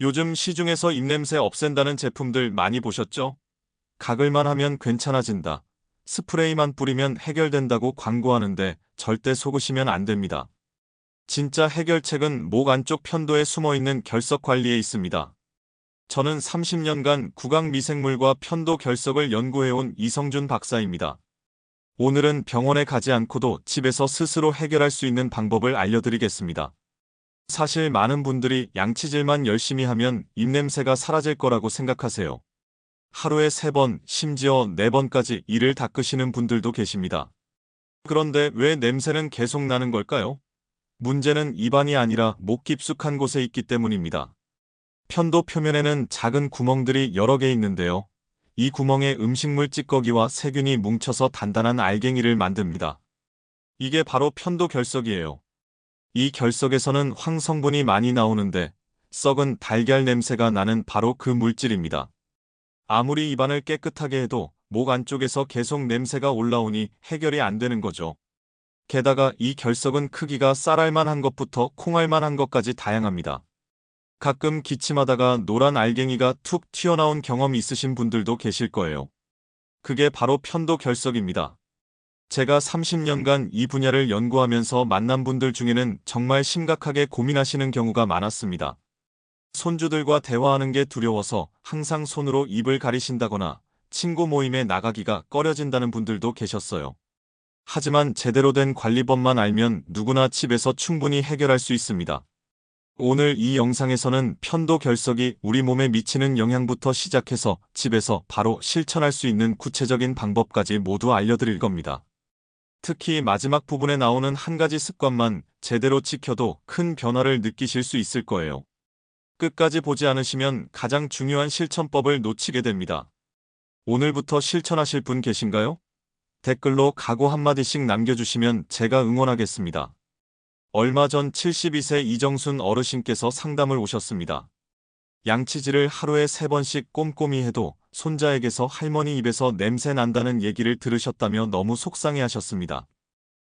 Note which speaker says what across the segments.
Speaker 1: 요즘 시중에서 입냄새 없앤다는 제품들 많이 보셨죠? 가글만 하면 괜찮아진다. 스프레이만 뿌리면 해결된다고 광고하는데 절대 속으시면 안 됩니다. 진짜 해결책은 목 안쪽 편도에 숨어있는 결석 관리에 있습니다. 저는 30년간 구강 미생물과 편도 결석을 연구해온 이성준 박사입니다. 오늘은 병원에 가지 않고도 집에서 스스로 해결할 수 있는 방법을 알려드리겠습니다. 사실 많은 분들이 양치질만 열심히 하면 입냄새가 사라질 거라고 생각하세요. 하루에 3번, 심지어 4번까지 이를 닦으시는 분들도 계십니다. 그런데 왜 냄새는 계속 나는 걸까요? 문제는 입안이 아니라 목 깊숙한 곳에 있기 때문입니다. 편도 표면에는 작은 구멍들이 여러 개 있는데요. 이 구멍에 음식물 찌꺼기와 세균이 뭉쳐서 단단한 알갱이를 만듭니다. 이게 바로 편도 결석이에요. 이 결석에서는 황성분이 많이 나오는데 썩은 달걀 냄새가 나는 바로 그 물질입니다. 아무리 입안을 깨끗하게 해도 목 안쪽에서 계속 냄새가 올라오니 해결이 안 되는 거죠. 게다가 이 결석은 크기가 쌀알만한 것부터 콩알만한 것까지 다양합니다. 가끔 기침하다가 노란 알갱이가 툭 튀어나온 경험이 있으신 분들도 계실 거예요. 그게 바로 편도 결석입니다. 제가 30년간 이 분야를 연구하면서 만난 분들 중에는 정말 심각하게 고민하시는 경우가 많았습니다. 손주들과 대화하는 게 두려워서 항상 손으로 입을 가리신다거나 친구 모임에 나가기가 꺼려진다는 분들도 계셨어요. 하지만 제대로 된 관리법만 알면 누구나 집에서 충분히 해결할 수 있습니다. 오늘 이 영상에서는 편도 결석이 우리 몸에 미치는 영향부터 시작해서 집에서 바로 실천할 수 있는 구체적인 방법까지 모두 알려드릴 겁니다. 특히 마지막 부분에 나오는 한 가지 습관만 제대로 지켜도 큰 변화를 느끼실 수 있을 거예요. 끝까지 보지 않으시면 가장 중요한 실천법을 놓치게 됩니다. 오늘부터 실천하실 분 계신가요? 댓글로 각오 한마디씩 남겨주시면 제가 응원하겠습니다. 얼마 전 72세 이정순 어르신께서 상담을 오셨습니다. 양치질을 하루에 3번씩 꼼꼼히 해도 손자에게서 할머니 입에서 냄새 난다는 얘기를 들으셨다며 너무 속상해 하셨습니다.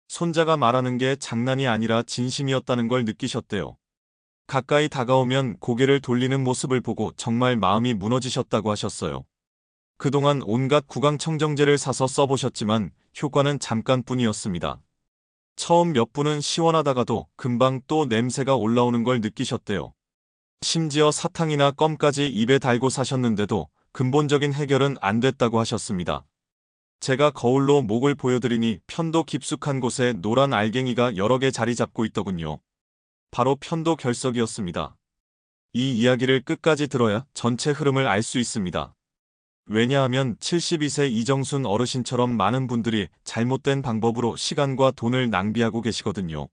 Speaker 1: 손자가 말하는 게 장난이 아니라 진심이었다는 걸 느끼셨대요. 가까이 다가오면 고개를 돌리는 모습을 보고 정말 마음이 무너지셨다고 하셨어요. 그동안 온갖 구강청정제를 사서 써보셨지만 효과는 잠깐뿐이었습니다. 처음 몇 분은 시원하다가도 금방 또 냄새가 올라오는 걸 느끼셨대요. 심지어 사탕이나 껌까지 입에 달고 사셨는데도 근본적인 해결은 안 됐다고 하셨습니다. 제가 거울로 목을 보여드리니 편도 깊숙한 곳에 노란 알갱이가 여러 개 자리 잡고 있더군요. 바로 편도 결석이었습니다. 이 이야기를 끝까지 들어야 전체 흐름을 알 수 있습니다. 왜냐하면 72세 이정순 어르신처럼 많은 분들이 잘못된 방법으로 시간과 돈을 낭비하고 계시거든요.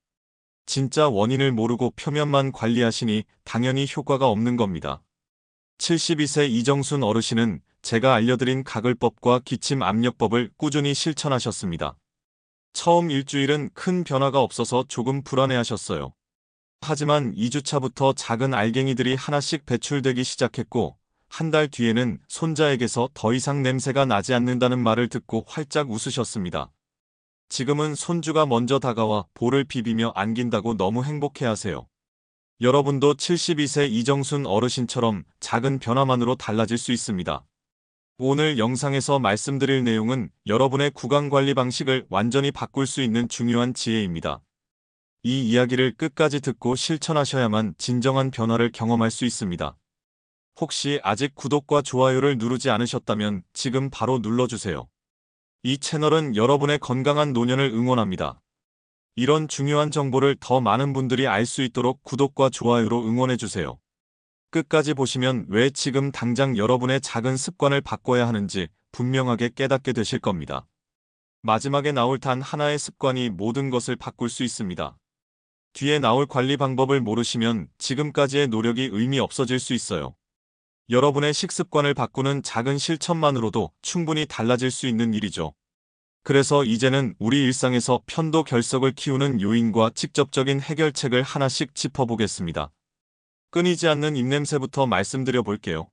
Speaker 1: 진짜 원인을 모르고 표면만 관리하시니 당연히 효과가 없는 겁니다. 72세 이정순 어르신은 제가 알려드린 가글법과 기침 압력법을 꾸준히 실천하셨습니다. 처음 일주일은 큰 변화가 없어서 조금 불안해하셨어요. 하지만 2주차부터 작은 알갱이들이 하나씩 배출되기 시작했고 한 달 뒤에는 손자에게서 더 이상 냄새가 나지 않는다는 말을 듣고 활짝 웃으셨습니다. 지금은 손주가 먼저 다가와 볼을 비비며 안긴다고 너무 행복해하세요. 여러분도 72세 이정순 어르신처럼 작은 변화만으로 달라질 수 있습니다. 오늘 영상에서 말씀드릴 내용은 여러분의 구강관리 방식을 완전히 바꿀 수 있는 중요한 지혜입니다. 이 이야기를 끝까지 듣고 실천하셔야만 진정한 변화를 경험할 수 있습니다. 혹시 아직 구독과 좋아요를 누르지 않으셨다면 지금 바로 눌러주세요. 이 채널은 여러분의 건강한 노년을 응원합니다. 이런 중요한 정보를 더 많은 분들이 알 수 있도록 구독과 좋아요로 응원해주세요. 끝까지 보시면 왜 지금 당장 여러분의 작은 습관을 바꿔야 하는지 분명하게 깨닫게 되실 겁니다. 마지막에 나올 단 하나의 습관이 모든 것을 바꿀 수 있습니다. 뒤에 나올 관리 방법을 모르시면 지금까지의 노력이 의미 없어질 수 있어요. 여러분의 식습관을 바꾸는 작은 실천만으로도 충분히 달라질 수 있는 일이죠. 그래서 이제는 우리 일상에서 편도 결석을 키우는 요인과 직접적인 해결책을 하나씩 짚어보겠습니다. 끊이지 않는 입냄새부터 말씀드려 볼게요.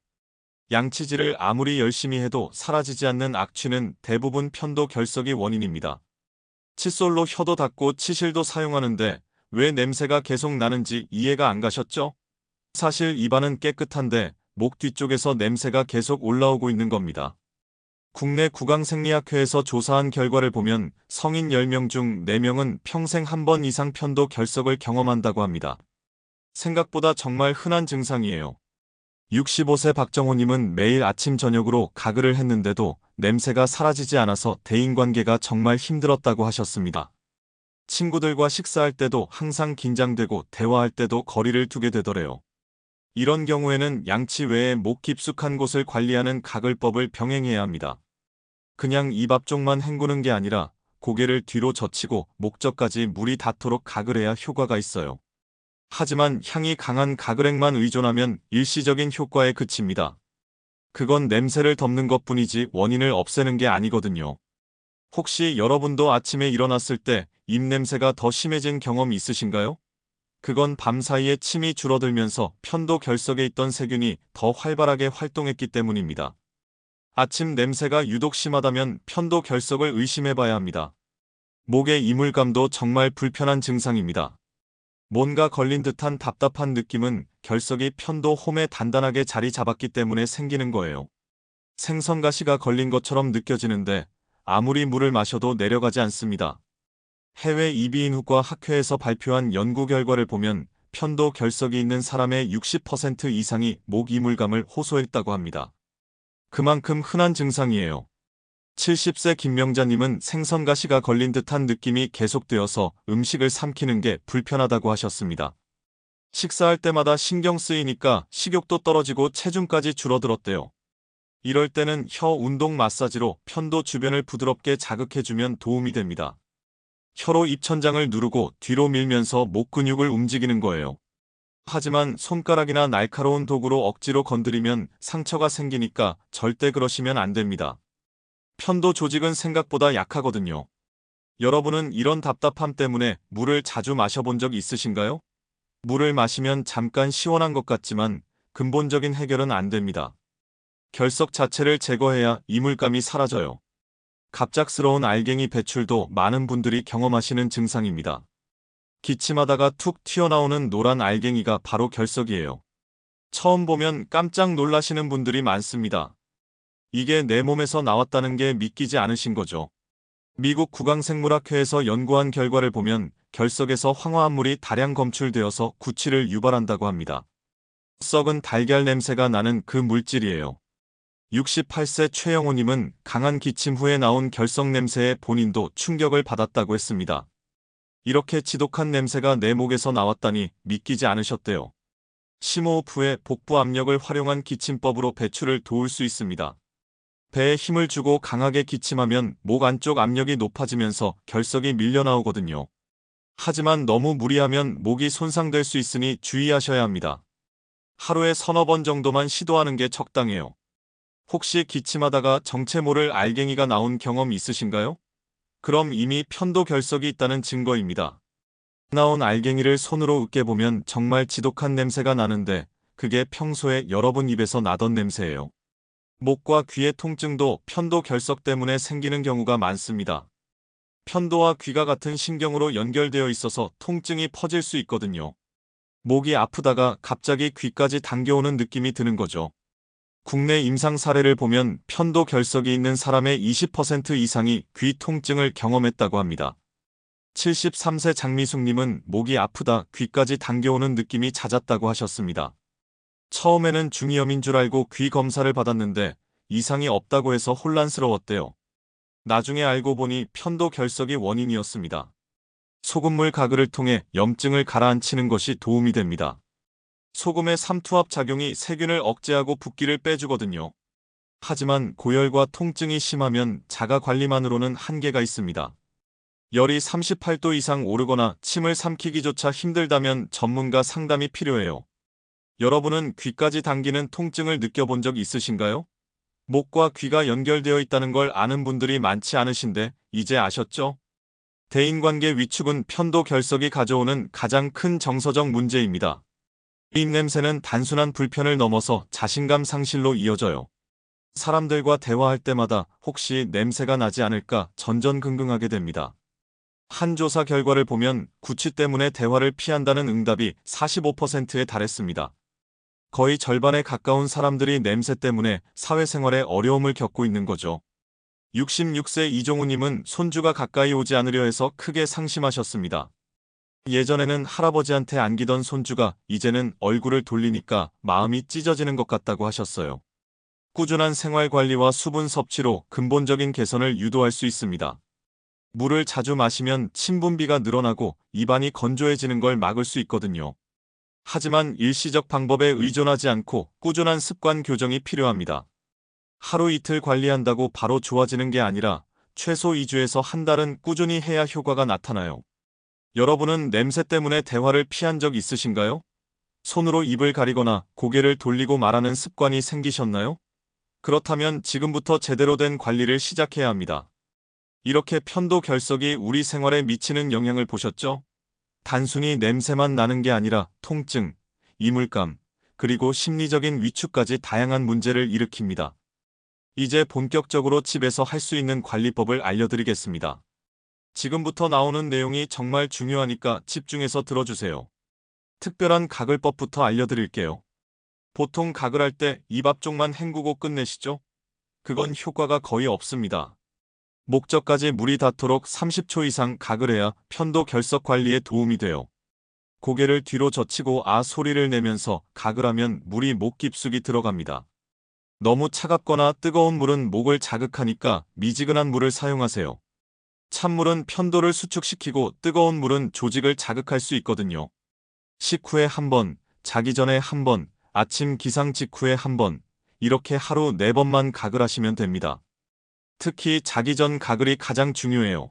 Speaker 1: 양치질을 아무리 열심히 해도 사라지지 않는 악취는 대부분 편도 결석이 원인입니다. 칫솔로 혀도 닦고 치실도 사용하는데 왜 냄새가 계속 나는지 이해가 안 가셨죠? 사실 입안은 깨끗한데 목 뒤쪽에서 냄새가 계속 올라오고 있는 겁니다. 국내 구강생리학회에서 조사한 결과를 보면 성인 10명 중 4명은 평생 한 번 이상 편도 결석을 경험한다고 합니다. 생각보다 정말 흔한 증상이에요. 65세 박정호님은 매일 아침 저녁으로 가글을 했는데도 냄새가 사라지지 않아서 대인관계가 정말 힘들었다고 하셨습니다. 친구들과 식사할 때도 항상 긴장되고 대화할 때도 거리를 두게 되더래요. 이런 경우에는 양치 외에 목 깊숙한 곳을 관리하는 가글법을 병행해야 합니다. 그냥 입 앞쪽만 헹구는 게 아니라 고개를 뒤로 젖히고 목젖까지 물이 닿도록 가글해야 효과가 있어요. 하지만 향이 강한 가글액만 의존하면 일시적인 효과에 그칩니다. 그건 냄새를 덮는 것뿐이지 원인을 없애는 게 아니거든요. 혹시 여러분도 아침에 일어났을 때 입냄새가 더 심해진 경험 있으신가요? 그건 밤 사이에 침이 줄어들면서 편도 결석에 있던 세균이 더 활발하게 활동했기 때문입니다. 아침 냄새가 유독 심하다면 편도 결석을 의심해봐야 합니다. 목의 이물감도 정말 불편한 증상입니다. 뭔가 걸린 듯한 답답한 느낌은 결석이 편도 홈에 단단하게 자리 잡았기 때문에 생기는 거예요. 생선가시가 걸린 것처럼 느껴지는데 아무리 물을 마셔도 내려가지 않습니다. 해외 이비인후과 학회에서 발표한 연구 결과를 보면 편도 결석이 있는 사람의 60% 이상이 목 이물감을 호소했다고 합니다. 그만큼 흔한 증상이에요. 70세 김명자님은 생선가시가 걸린 듯한 느낌이 계속되어서 음식을 삼키는 게 불편하다고 하셨습니다. 식사할 때마다 신경 쓰이니까 식욕도 떨어지고 체중까지 줄어들었대요. 이럴 때는 혀 운동 마사지로 편도 주변을 부드럽게 자극해주면 도움이 됩니다. 혀로 입천장을 누르고 뒤로 밀면서 목 근육을 움직이는 거예요. 하지만 손가락이나 날카로운 도구로 억지로 건드리면 상처가 생기니까 절대 그러시면 안 됩니다. 편도 조직은 생각보다 약하거든요. 여러분은 이런 답답함 때문에 물을 자주 마셔본 적 있으신가요? 물을 마시면 잠깐 시원한 것 같지만 근본적인 해결은 안 됩니다. 결석 자체를 제거해야 이물감이 사라져요. 갑작스러운 알갱이 배출도 많은 분들이 경험하시는 증상입니다. 기침하다가 툭 튀어나오는 노란 알갱이가 바로 결석이에요. 처음 보면 깜짝 놀라시는 분들이 많습니다. 이게 내 몸에서 나왔다는 게 믿기지 않으신 거죠. 미국 구강생물학회에서 연구한 결과를 보면 결석에서 황화합물이 다량 검출되어서 구취를 유발한다고 합니다. 썩은 달걀 냄새가 나는 그 물질이에요. 68세 최영호님은 강한 기침 후에 나온 결석 냄새에 본인도 충격을 받았다고 했습니다. 이렇게 지독한 냄새가 내 목에서 나왔다니 믿기지 않으셨대요. 심호흡 후에 복부 압력을 활용한 기침법으로 배출을 도울 수 있습니다. 배에 힘을 주고 강하게 기침하면 목 안쪽 압력이 높아지면서 결석이 밀려나오거든요. 하지만 너무 무리하면 목이 손상될 수 있으니 주의하셔야 합니다. 하루에 서너 번 정도만 시도하는 게 적당해요. 혹시 기침하다가 정체 모를 알갱이가 나온 경험 있으신가요? 그럼 이미 편도 결석이 있다는 증거입니다. 나온 알갱이를 손으로 으깨보면 정말 지독한 냄새가 나는데 그게 평소에 여러분 입에서 나던 냄새예요. 목과 귀의 통증도 편도 결석 때문에 생기는 경우가 많습니다. 편도와 귀가 같은 신경으로 연결되어 있어서 통증이 퍼질 수 있거든요. 목이 아프다가 갑자기 귀까지 당겨오는 느낌이 드는 거죠. 국내 임상 사례를 보면 편도 결석이 있는 사람의 20% 이상이 귀 통증을 경험했다고 합니다. 73세 장미숙님은 목이 아프다 귀까지 당겨오는 느낌이 잦았다고 하셨습니다. 처음에는 중이염인 줄 알고 귀 검사를 받았는데 이상이 없다고 해서 혼란스러웠대요. 나중에 알고 보니 편도 결석이 원인이었습니다. 소금물 가글을 통해 염증을 가라앉히는 것이 도움이 됩니다. 소금의 삼투압 작용이 세균을 억제하고 붓기를 빼주거든요. 하지만 고열과 통증이 심하면 자가 관리만으로는 한계가 있습니다. 열이 38도 이상 오르거나 침을 삼키기조차 힘들다면 전문가 상담이 필요해요. 여러분은 귀까지 당기는 통증을 느껴본 적 있으신가요? 목과 귀가 연결되어 있다는 걸 아는 분들이 많지 않으신데 이제 아셨죠? 대인관계 위축은 편도 결석이 가져오는 가장 큰 정서적 문제입니다. 입냄새는 단순한 불편을 넘어서 자신감 상실로 이어져요. 사람들과 대화할 때마다 혹시 냄새가 나지 않을까 전전긍긍하게 됩니다. 한 조사 결과를 보면 구취 때문에 대화를 피한다는 응답이 45%에 달했습니다. 거의 절반에 가까운 사람들이 냄새 때문에 사회생활에 어려움을 겪고 있는 거죠. 66세 이종우님은 손주가 가까이 오지 않으려 해서 크게 상심하셨습니다. 예전에는 할아버지한테 안기던 손주가 이제는 얼굴을 돌리니까 마음이 찢어지는 것 같다고 하셨어요. 꾸준한 생활 관리와 수분 섭취로 근본적인 개선을 유도할 수 있습니다. 물을 자주 마시면 침 분비가 늘어나고 입안이 건조해지는 걸 막을 수 있거든요. 하지만 일시적 방법에 의존하지 않고 꾸준한 습관 교정이 필요합니다. 하루 이틀 관리한다고 바로 좋아지는 게 아니라 최소 2주에서 한 달은 꾸준히 해야 효과가 나타나요. 여러분은 냄새 때문에 대화를 피한 적 있으신가요? 손으로 입을 가리거나 고개를 돌리고 말하는 습관이 생기셨나요? 그렇다면 지금부터 제대로 된 관리를 시작해야 합니다. 이렇게 편도 결석이 우리 생활에 미치는 영향을 보셨죠? 단순히 냄새만 나는 게 아니라 통증, 이물감, 그리고 심리적인 위축까지 다양한 문제를 일으킵니다. 이제 본격적으로 집에서 할 수 있는 관리법을 알려드리겠습니다. 지금부터 나오는 내용이 정말 중요하니까 집중해서 들어주세요. 특별한 가글법부터 알려드릴게요. 보통 가글할 때 입 앞쪽만 헹구고 끝내시죠? 그건 효과가 거의 없습니다. 목젖까지 물이 닿도록 30초 이상 가글해야 편도 결석 관리에 도움이 돼요. 고개를 뒤로 젖히고 아 소리를 내면서 가글하면 물이 목 깊숙이 들어갑니다. 너무 차갑거나 뜨거운 물은 목을 자극하니까 미지근한 물을 사용하세요. 찬물은 편도를 수축시키고 뜨거운 물은 조직을 자극할 수 있거든요. 식후에 한 번, 자기 전에 한 번, 아침 기상 직후에 한 번, 이렇게 하루 4번만 가글하시면 됩니다. 특히 자기 전 가글이 가장 중요해요.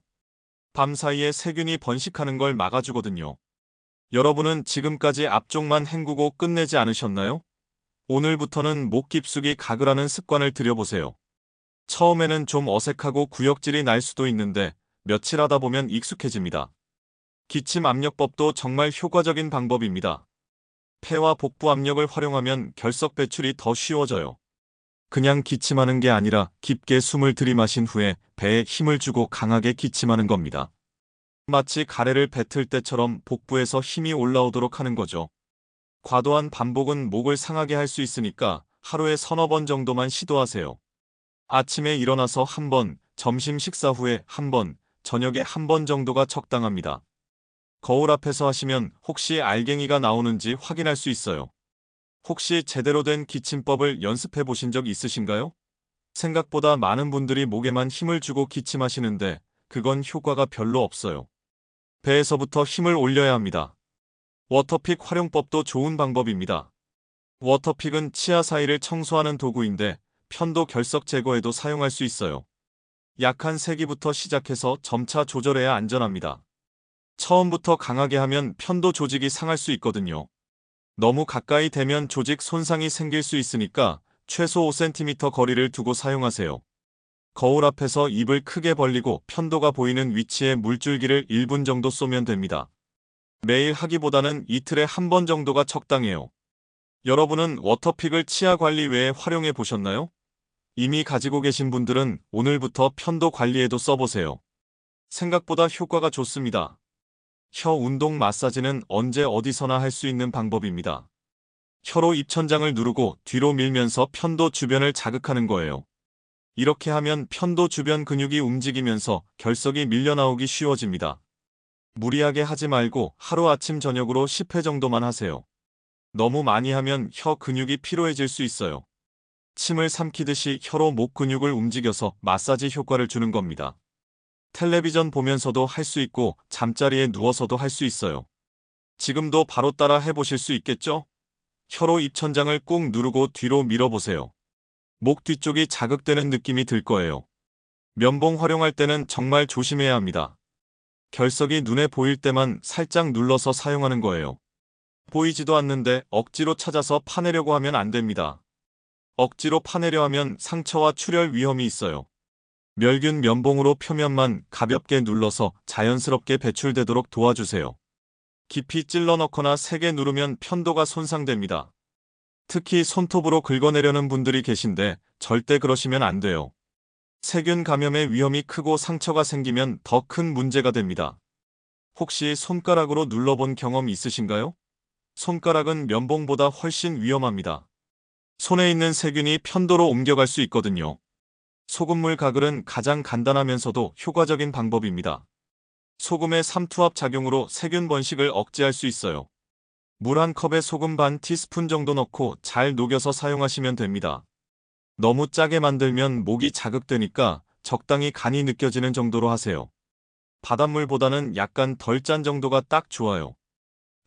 Speaker 1: 밤 사이에 세균이 번식하는 걸 막아주거든요. 여러분은 지금까지 앞쪽만 헹구고 끝내지 않으셨나요? 오늘부터는 목 깊숙이 가글하는 습관을 들여보세요. 처음에는 좀 어색하고 구역질이 날 수도 있는데 며칠 하다 보면 익숙해집니다. 기침 압력법도 정말 효과적인 방법입니다. 폐와 복부 압력을 활용하면 결석 배출이 더 쉬워져요. 그냥 기침하는 게 아니라 깊게 숨을 들이마신 후에 배에 힘을 주고 강하게 기침하는 겁니다. 마치 가래를 뱉을 때처럼 복부에서 힘이 올라오도록 하는 거죠. 과도한 반복은 목을 상하게 할 수 있으니까 하루에 3-4번 정도만 시도하세요. 아침에 일어나서 한 번, 점심 식사 후에 한 번, 저녁에 한 번 정도가 적당합니다. 거울 앞에서 하시면 혹시 알갱이가 나오는지 확인할 수 있어요. 혹시 제대로 된 기침법을 연습해 보신 적 있으신가요? 생각보다 많은 분들이 목에만 힘을 주고 기침하시는데 그건 효과가 별로 없어요. 배에서부터 힘을 올려야 합니다. 워터픽 활용법도 좋은 방법입니다. 워터픽은 치아 사이를 청소하는 도구인데 편도 결석 제거에도 사용할 수 있어요. 약한 세기부터 시작해서 점차 조절해야 안전합니다. 처음부터 강하게 하면 편도 조직이 상할 수 있거든요. 너무 가까이 대면 조직 손상이 생길 수 있으니까 최소 5cm 거리를 두고 사용하세요. 거울 앞에서 입을 크게 벌리고 편도가 보이는 위치에 물줄기를 1분 정도 쏘면 됩니다. 매일 하기보다는 이틀에 한 번 정도가 적당해요. 여러분은 워터픽을 치아 관리 외에 활용해 보셨나요? 이미 가지고 계신 분들은 오늘부터 편도 관리에도 써보세요. 생각보다 효과가 좋습니다. 혀 운동 마사지는 언제 어디서나 할 수 있는 방법입니다. 혀로 입천장을 누르고 뒤로 밀면서 편도 주변을 자극하는 거예요. 이렇게 하면 편도 주변 근육이 움직이면서 결석이 밀려나오기 쉬워집니다. 무리하게 하지 말고 하루 아침 저녁으로 10회 정도만 하세요. 너무 많이 하면 혀 근육이 피로해질 수 있어요. 침을 삼키듯이 혀로 목 근육을 움직여서 마사지 효과를 주는 겁니다. 텔레비전 보면서도 할 수 있고 잠자리에 누워서도 할 수 있어요. 지금도 바로 따라 해보실 수 있겠죠? 혀로 입천장을 꾹 누르고 뒤로 밀어보세요. 목 뒤쪽이 자극되는 느낌이 들 거예요. 면봉 활용할 때는 정말 조심해야 합니다. 결석이 눈에 보일 때만 살짝 눌러서 사용하는 거예요. 보이지도 않는데 억지로 찾아서 파내려고 하면 안 됩니다. 억지로 파내려 하면 상처와 출혈 위험이 있어요. 멸균 면봉으로 표면만 가볍게 눌러서 자연스럽게 배출되도록 도와주세요. 깊이 찔러 넣거나 세게 누르면 편도가 손상됩니다. 특히 손톱으로 긁어내려는 분들이 계신데 절대 그러시면 안 돼요. 세균 감염의 위험이 크고 상처가 생기면 더 큰 문제가 됩니다. 혹시 손가락으로 눌러본 경험 있으신가요? 손가락은 면봉보다 훨씬 위험합니다. 손에 있는 세균이 편도로 옮겨갈 수 있거든요. 소금물 가글은 가장 간단하면서도 효과적인 방법입니다. 소금의 삼투압 작용으로 세균 번식을 억제할 수 있어요. 물 한 컵에 소금 반 티스푼 정도 넣고 잘 녹여서 사용하시면 됩니다. 너무 짜게 만들면 목이 자극되니까 적당히 간이 느껴지는 정도로 하세요. 바닷물보다는 약간 덜 짠 정도가 딱 좋아요.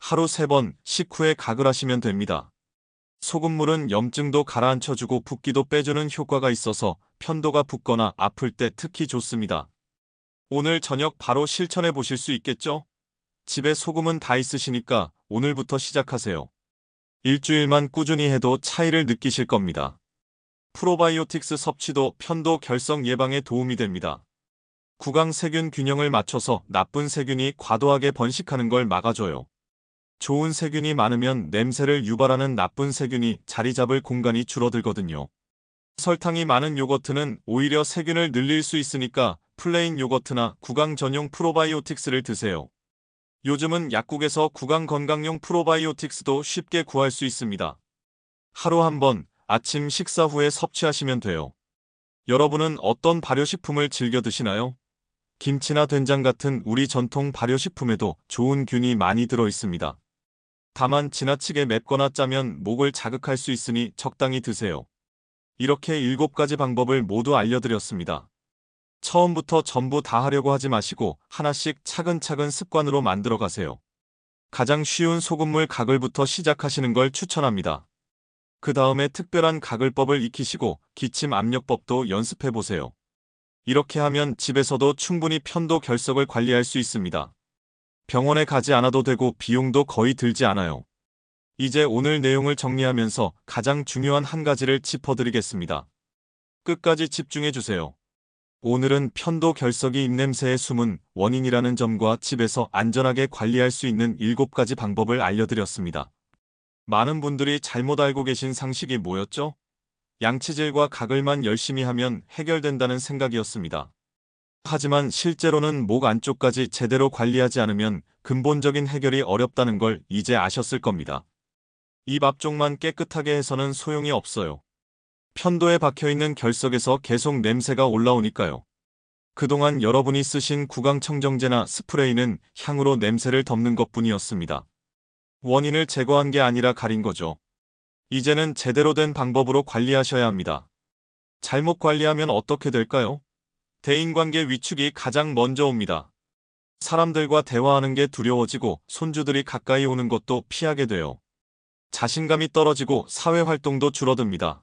Speaker 1: 하루 3번 식후에 가글하시면 됩니다. 소금물은 염증도 가라앉혀주고 붓기도 빼주는 효과가 있어서 편도가 붓거나 아플 때 특히 좋습니다. 오늘 저녁 바로 실천해 보실 수 있겠죠? 집에 소금은 다 있으시니까 오늘부터 시작하세요. 일주일만 꾸준히 해도 차이를 느끼실 겁니다. 프로바이오틱스 섭취도 편도 결석 예방에 도움이 됩니다. 구강 세균 균형을 맞춰서 나쁜 세균이 과도하게 번식하는 걸 막아줘요. 좋은 세균이 많으면 냄새를 유발하는 나쁜 세균이 자리 잡을 공간이 줄어들거든요. 설탕이 많은 요거트는 오히려 세균을 늘릴 수 있으니까 플레인 요거트나 구강 전용 프로바이오틱스를 드세요. 요즘은 약국에서 구강 건강용 프로바이오틱스도 쉽게 구할 수 있습니다. 하루 한 번 아침 식사 후에 섭취하시면 돼요. 여러분은 어떤 발효식품을 즐겨 드시나요? 김치나 된장 같은 우리 전통 발효식품에도 좋은 균이 많이 들어 있습니다. 다만 지나치게 맵거나 짜면 목을 자극할 수 있으니 적당히 드세요. 이렇게 7가지 방법을 모두 알려드렸습니다. 처음부터 전부 다 하려고 하지 마시고 하나씩 차근차근 습관으로 만들어 가세요. 가장 쉬운 소금물 가글부터 시작하시는 걸 추천합니다. 그 다음에 특별한 가글법을 익히시고 기침 압력법도 연습해 보세요. 이렇게 하면 집에서도 충분히 편도 결석을 관리할 수 있습니다. 병원에 가지 않아도 되고 비용도 거의 들지 않아요. 이제 오늘 내용을 정리하면서 가장 중요한 한 가지를 짚어드리겠습니다. 끝까지 집중해 주세요. 오늘은 편도 결석이 입냄새의 숨은 원인이라는 점과 집에서 안전하게 관리할 수 있는 7가지 방법을 알려드렸습니다. 많은 분들이 잘못 알고 계신 상식이 뭐였죠? 양치질과 가글만 열심히 하면 해결된다는 생각이었습니다. 하지만 실제로는 목 안쪽까지 제대로 관리하지 않으면 근본적인 해결이 어렵다는 걸 이제 아셨을 겁니다. 입 앞쪽만 깨끗하게 해서는 소용이 없어요. 편도에 박혀있는 결석에서 계속 냄새가 올라오니까요. 그동안 여러분이 쓰신 구강청정제나 스프레이는 향으로 냄새를 덮는 것뿐이었습니다. 원인을 제거한 게 아니라 가린 거죠. 이제는 제대로 된 방법으로 관리하셔야 합니다. 잘못 관리하면 어떻게 될까요? 대인관계 위축이 가장 먼저 옵니다. 사람들과 대화하는 게 두려워지고 손주들이 가까이 오는 것도 피하게 돼요. 자신감이 떨어지고 사회활동도 줄어듭니다.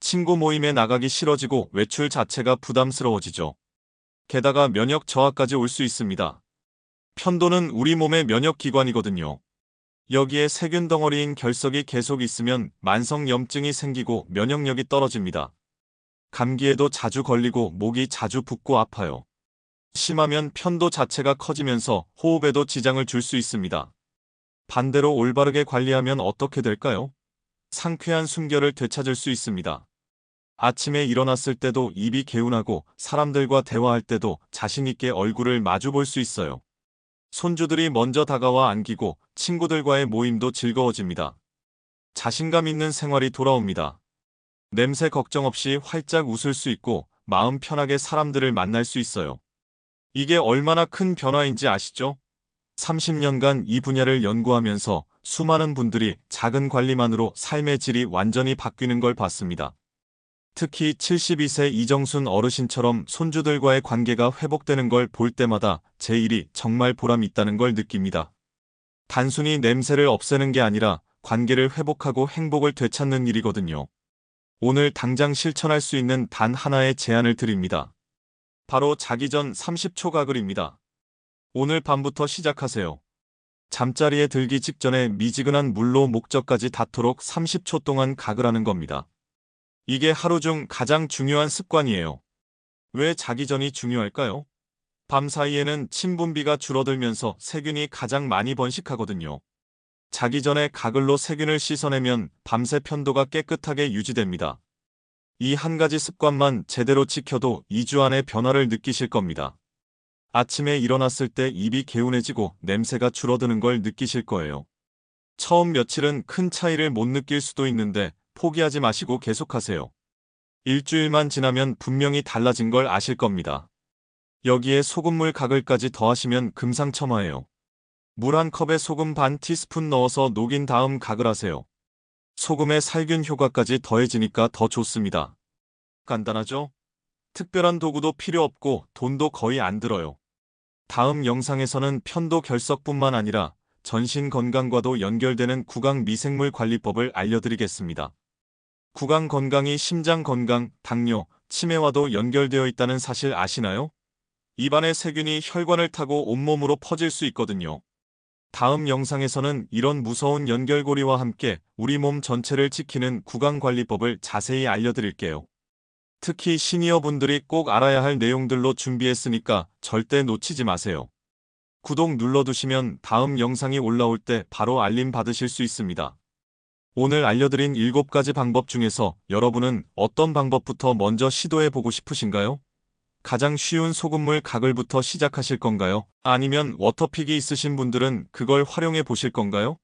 Speaker 1: 친구 모임에 나가기 싫어지고 외출 자체가 부담스러워지죠. 게다가 면역 저하까지 올 수 있습니다. 편도는 우리 몸의 면역기관이거든요. 여기에 세균 덩어리인 결석이 계속 있으면 만성염증이 생기고 면역력이 떨어집니다. 감기에도 자주 걸리고 목이 자주 붓고 아파요. 심하면 편도 자체가 커지면서 호흡에도 지장을 줄 수 있습니다. 반대로 올바르게 관리하면 어떻게 될까요? 상쾌한 숨결을 되찾을 수 있습니다. 아침에 일어났을 때도 입이 개운하고 사람들과 대화할 때도 자신 있게 얼굴을 마주 볼 수 있어요. 손주들이 먼저 다가와 안기고 친구들과의 모임도 즐거워집니다. 자신감 있는 생활이 돌아옵니다. 냄새 걱정 없이 활짝 웃을 수 있고 마음 편하게 사람들을 만날 수 있어요. 이게 얼마나 큰 변화인지 아시죠? 30년간 이 분야를 연구하면서 수많은 분들이 작은 관리만으로 삶의 질이 완전히 바뀌는 걸 봤습니다. 특히 72세 이정순 어르신처럼 손주들과의 관계가 회복되는 걸 볼 때마다 제 일이 정말 보람 있다는 걸 느낍니다. 단순히 냄새를 없애는 게 아니라 관계를 회복하고 행복을 되찾는 일이거든요. 오늘 당장 실천할 수 있는 단 하나의 제안을 드립니다. 바로 자기 전 30초 가글입니다. 오늘 밤부터 시작하세요. 잠자리에 들기 직전에 미지근한 물로 목젖까지 닿도록 30초 동안 가글하는 겁니다. 이게 하루 중 가장 중요한 습관이에요. 왜 자기 전이 중요할까요? 밤 사이에는 침 분비가 줄어들면서 세균이 가장 많이 번식하거든요. 자기 전에 가글로 세균을 씻어내면 밤새 편도가 깨끗하게 유지됩니다. 이 한 가지 습관만 제대로 지켜도 2주 안에 변화를 느끼실 겁니다. 아침에 일어났을 때 입이 개운해지고 냄새가 줄어드는 걸 느끼실 거예요. 처음 며칠은 큰 차이를 못 느낄 수도 있는데 포기하지 마시고 계속하세요. 일주일만 지나면 분명히 달라진 걸 아실 겁니다. 여기에 소금물 가글까지 더하시면 금상첨화예요. 물 한 컵에 소금 반 티스푼 넣어서 녹인 다음 가글하세요. 소금의 살균 효과까지 더해지니까 더 좋습니다. 간단하죠? 특별한 도구도 필요 없고 돈도 거의 안 들어요. 다음 영상에서는 편도 결석뿐만 아니라 전신 건강과도 연결되는 구강 미생물 관리법을 알려드리겠습니다. 구강 건강이 심장 건강, 당뇨, 치매와도 연결되어 있다는 사실 아시나요? 입안의 세균이 혈관을 타고 온몸으로 퍼질 수 있거든요. 다음 영상에서는 이런 무서운 연결고리와 함께 우리 몸 전체를 지키는 구강관리법을 자세히 알려드릴게요. 특히 시니어분들이 꼭 알아야 할 내용들로 준비했으니까 절대 놓치지 마세요. 구독 눌러두시면 다음 영상이 올라올 때 바로 알림 받으실 수 있습니다. 오늘 알려드린 7가지 방법 중에서 여러분은 어떤 방법부터 먼저 시도해보고 싶으신가요? 가장 쉬운 소금물 가글부터 시작하실 건가요? 아니면 워터픽이 있으신 분들은 그걸 활용해 보실 건가요?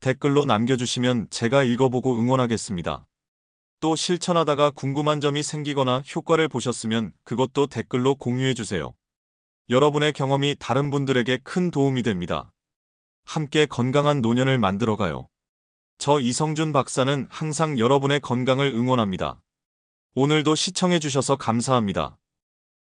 Speaker 1: 댓글로 남겨주시면 제가 읽어보고 응원하겠습니다. 또 실천하다가 궁금한 점이 생기거나 효과를 보셨으면 그것도 댓글로 공유해주세요. 여러분의 경험이 다른 분들에게 큰 도움이 됩니다. 함께 건강한 노년을 만들어가요. 저 이성준 박사는 항상 여러분의 건강을 응원합니다. 오늘도 시청해주셔서 감사합니다.